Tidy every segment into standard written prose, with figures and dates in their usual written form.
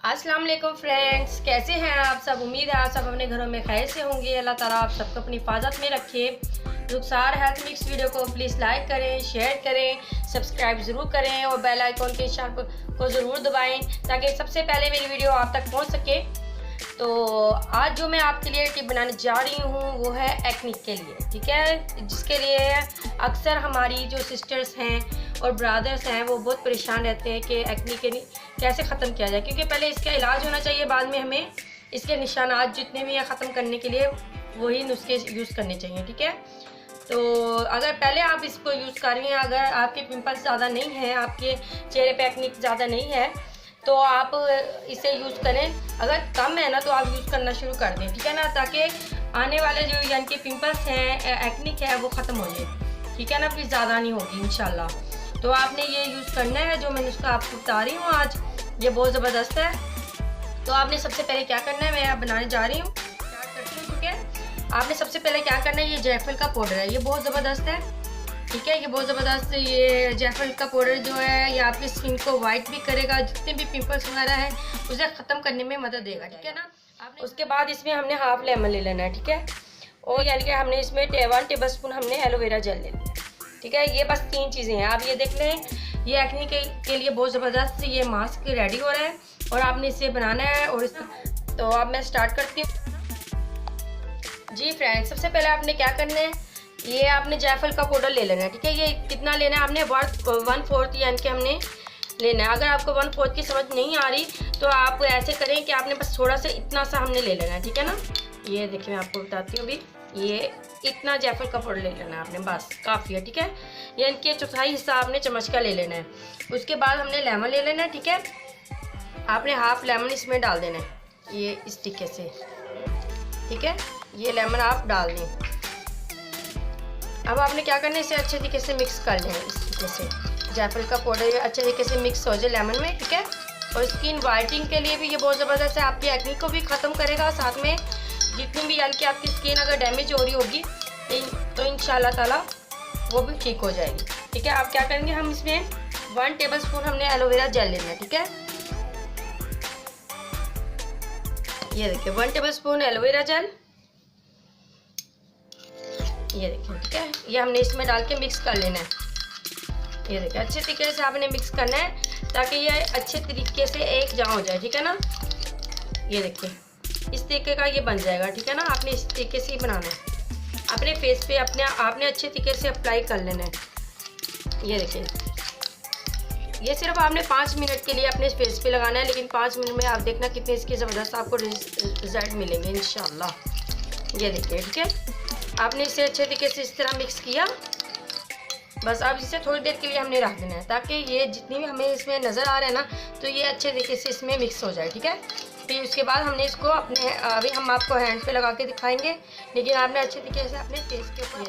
अस्सलाम वालेकुम फ्रेंड्स, कैसे हैं आप सब। उम्मीद है आप सब अपने घरों में खैर से होंगे। अल्लाह ताला आप सबको अपनी हिफाजत में रखे। रुखसार हेल्थ मिक्स वीडियो को प्लीज़ लाइक करें, शेयर करें, सब्सक्राइब ज़रूर करें और बेल आइकॉन के इशारे को ज़रूर दबाएं ताकि सबसे पहले मेरी वीडियो आप तक पहुंच सके। तो आज जो मैं आपके लिए टिप बनाने जा रही हूँ वो है एक्ने के लिए, ठीक है, जिसके लिए अक्सर हमारी जो सिस्टर्स हैं और ब्रदर्स हैं वो बहुत परेशान रहते हैं कि एक्ने के कैसे ख़त्म किया जाए, क्योंकि पहले इसका इलाज होना चाहिए, बाद में हमें इसके निशानात जितने भी हैं ख़त्म करने के लिए वही नुस्खे यूज़ करने चाहिए, ठीक है। तो अगर पहले आप इसको यूज़ कर रही हैं, अगर आपके पिंपल्स ज़्यादा नहीं हैं, आपके चेहरे पे एक्ने ज़्यादा नहीं है, तो आप इसे यूज़ करें। अगर कम है ना तो आप यूज़ करना शुरू कर दें, ठीक है ना, ताकि आने वाले जो यानी कि पिंपल्स हैं, एक्निक है, वो ख़त्म हो जाए, ठीक है ना, फिर ज़्यादा नहीं होगी इंशाल्लाह। तो आपने ये यूज़ करना है जो मैं नुस्खा आपको बता रही हूँ आज, ये बहुत ज़बरदस्त है। तो आपने सबसे पहले क्या करना है, मैं अब बनाने जा रही हूँ, स्टार्ट करती हूँ, ठीक है। आपने सबसे पहले क्या करना है, ये जायफल का पाउडर है, ये बहुत ज़बरदस्त है, ठीक है, ये बहुत ज़बरदस्त। ये जायफल का पाउडर जो है ये आपकी स्किन को वाइट भी करेगा, जितने भी पिंपल्स वगैरह हैं उसे ख़त्म करने में मदद देगा, ठीक है ना। आपने उसके बाद इसमें हमने हाफ लेमन ले लेना है, ठीक है, और यानी कि हमने इसमें 1 टेबल स्पून हमने एलोवेरा जेल ले लिया, ठीक है। ये बस 3 चीज़ें हैं, आप ये देख लें। ये एक्ने के लिए बहुत ज़बरदस्त ये मास्क रेडी हो रहा है और आपने इसे बनाना है। और इसका तो अब मैं स्टार्ट करती हूँ। जी फ्रेंड्स, सबसे पहले आपने क्या करना है, ये आपने जायफल का पाउडर ले लेना है, ठीक है। ये कितना लेना है आपने, 1/4 यानी कि हमने लेना है। अगर आपको 1/4 की समझ नहीं आ रही तो आप ऐसे करें कि आपने बस थोड़ा सा इतना सा हमने ले लेना है, ठीक है ना। ये देखिए मैं आपको बताती हूँ, अभी ये इतना जायफल का पाउडर ले लेना है आपने, बस काफ़ी है, ठीक है। ये इनके चौथाई हिस्सा आपने चम्मच का ले लेना है। उसके बाद हमने लेमन ले लेना है, ठीक है। आपने हाफ लेमन इसमें डाल देना है, ये इस तरीके से, ठीक है। ये लेमन आप डाल दें। अब आपने क्या करना है, इसे अच्छे तरीके से मिक्स कर लें, इस तरीके से जायफल का पाउडर अच्छे तरीके से मिक्स हो जाए लेमन में, ठीक है। और स्किन वाइटनिंग के लिए भी ये बहुत ज़बरदस्त है, आपकी एक्ने को भी ख़त्म करेगा, साथ में जितनी भी यानी कि आपकी स्किन अगर डैमेज हो रही होगी तो इंशाल्लाह ताला वो भी ठीक हो जाएगी, ठीक है। आप क्या करेंगे, हम इसमें 1 टेबल स्पून हमने एलोवेरा जेल लेना है, ठीक है। ये देखिए 1 टेबल स्पून एलोवेरा जेल, ये देखिए, ठीक है। ये हमने इसमें डाल के मिक्स कर लेना है। ये देखिए अच्छे तरीके से आपने मिक्स करना है ताकि ये अच्छे तरीके से एक जमा हो जाए, ठीक है ना। ये देखिए इस तरीके का ये बन जाएगा, ठीक है ना। आपने इस तरीके से ही बनाना है, अपने फेस पे आपने अच्छे तरीके से अप्लाई कर लेना है। ये देखिए ये सिर्फ आपने 5 मिनट के लिए अपने फेस पे लगाना है, लेकिन 5 मिनट में आप देखना कितने इसके ज़बरदस्त आपको रिजल्ट मिलेंगे इंशाल्लाह। ये देखिए, ठीक है। आपने इसे अच्छे तरीके से इस तरह मिक्स किया, बस अब इसे थोड़ी देर के लिए हमने रख देना है ताकि ये जितनी भी हमें इसमें नज़र आ रहा है ना तो ये अच्छे तरीके से इसमें मिक्स हो जाए, ठीक है। फिर उसके बाद हमने इसको अपने अभी हम आपको हैंड पे लगा के दिखाएंगे, लेकिन आपने अच्छे तरीके से अपने फेस के ऊपर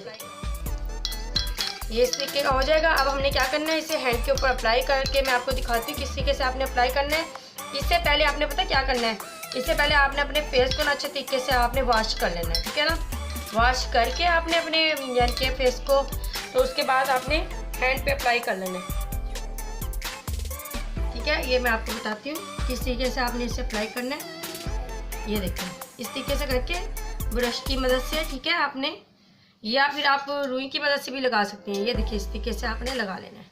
ये इस तरीके का हो जाएगा। अब हमने क्या करना है, इसे हैंड के ऊपर अप्लाई करके मैं आपको दिखाती हूँ किस तरीके से आपने अप्लाई करना है। इससे पहले आपने पता क्या करना है, इससे पहले आपने अपने फेस को ना अच्छे तरीके से आपने वॉश कर लेना है, ठीक है ना। वॉश करके आपने अपने यानी कि फेस को, तो उसके बाद आपने हैंड पे अप्लाई कर लेना है, ठीक है। ये मैं आपको बताती हूँ किस तरीके से आपने इसे अप्लाई करना है। ये देखिए इस तरीके से करके ब्रश की मदद से, ठीक है, आपने, या फिर आप रुई की मदद से भी लगा सकते हैं। ये देखिए इस तरीके से आपने लगा लेना है।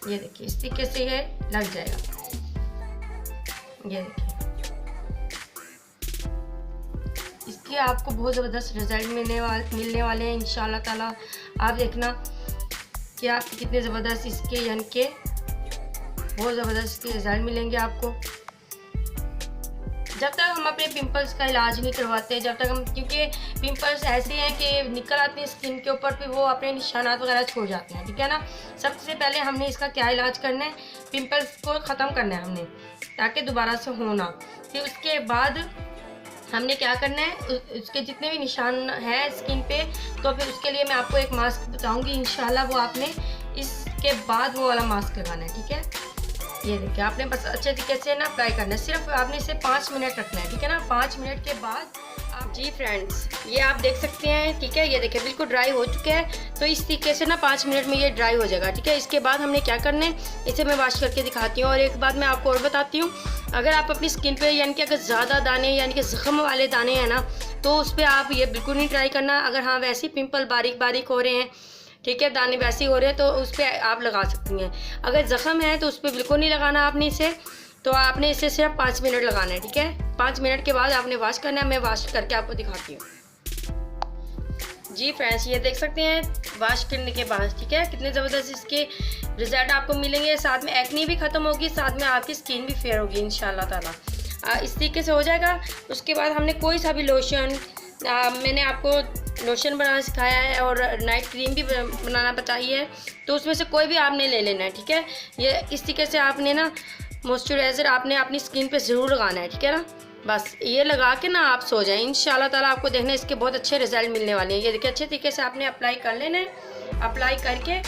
ये देखिए इस तरीके से ये लग जाएगा। ये देखिए इसके आपको बहुत ज़बरदस्त रिजल्ट मिलने वाले हैं इंशाल्लाह ताला। आप देखना कि आपको कितने ज़बरदस्त इसके यानी कि बहुत ज़बरदस्त रिजल्ट मिलेंगे आपको। जब तक हम अपने पिंपल्स का इलाज नहीं करवाते, जब तक हम, क्योंकि पिंपल्स ऐसे हैं कि निकल आते हैं स्किन के ऊपर, फिर वो अपने निशानात वगैरह छोड़ जाते हैं, ठीक है ना। सबसे पहले हमने इसका क्या इलाज करना है, पिंपल्स को ख़त्म करना है हमने, ताकि दोबारा से हो ना। फिर उसके बाद हमने क्या करना है, उसके जितने भी निशान हैं स्किन पे, तो फिर उसके लिए मैं आपको एक मास्क बताऊंगी इंशाल्लाह, वो आपने इसके बाद वो वाला मास्क लगाना है, ठीक है। ये देखिए आपने बस अच्छे तरीके से ना अप्लाई करना है, सिर्फ आपने इसे 5 मिनट रखना है, ठीक है ना। 5 मिनट के बाद जी फ्रेंड्स, ये आप देख सकते हैं, ठीक है। ये देखिए बिल्कुल ड्राई हो चुका है। तो इस तरीके से ना 5 मिनट में ये ड्राई हो जाएगा, ठीक है। इसके बाद हमने क्या करना है, इसे मैं वॉश करके दिखाती हूँ। और एक बात मैं आपको और बताती हूँ, अगर आप अपनी स्किन पे यानी कि अगर ज़्यादा दाने यानी कि ज़ख्म वाले दाने हैं ना, तो उस पर आप ये बिल्कुल नहीं ट्राई करना। अगर हाँ वैसे ही पिंपल बारीक बारीक हो रहे हैं, ठीक है, दाने वैसे ही हो रहे हैं, तो उस पर आप लगा सकती हैं। अगर ज़ख्म है तो उस पर बिल्कुल नहीं लगाना आपने इसे। तो आपने इसे सिर्फ 5 मिनट लगाना है, ठीक है। 5 मिनट के बाद आपने वॉश करना है। मैं वॉश करके आपको दिखाती हूँ। जी फ्रेंड्स, ये देख सकते हैं वॉश करने के बाद, ठीक है, कितने ज़बरदस्त इसके रिजल्ट आपको मिलेंगे। साथ में एक्ने भी ख़त्म होगी, साथ में आपकी स्किन भी फेयर होगी इंशाल्लाह ताला। इस तरीके से हो जाएगा। उसके बाद हमने कोई सा भी लोशन, मैंने आपको लोशन बनाना सिखाया है और नाइट क्रीम भी बनाना बताई है, तो उसमें से कोई भी आपने ले लेना है, ठीक है। ये इस तरीके से आपने ना मॉइस्चराइज़र आपने अपनी स्किन पे ज़रूर लगाना है, ठीक है ना। बस ये लगा के ना आप सो जाएं, इंशाल्लाह ताला आपको देखना इसके बहुत अच्छे रिजल्ट मिलने वाले हैं। ये देखिए अच्छे तरीके से आपने अप्लाई कर लेना है। अप्लाई करके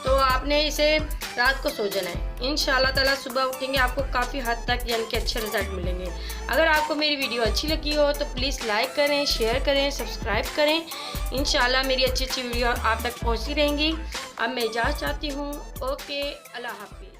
तो आपने इसे रात को सो जाना है। इंशाल्लाह ताला सुबह उठेंगे आपको काफ़ी हद तक यानी कि अच्छे रिजल्ट मिलेंगे। अगर आपको मेरी वीडियो अच्छी लगी हो तो प्लीज़ लाइक करें, शेयर करें, सब्सक्राइब करें। इंशाल्लाह मेरी अच्छी अच्छी वीडियो आप तक पहुँचती रहेंगी। अब मैं इजाज़त चाहती हूँ। ओके, अल्लाह हाफ़िज़।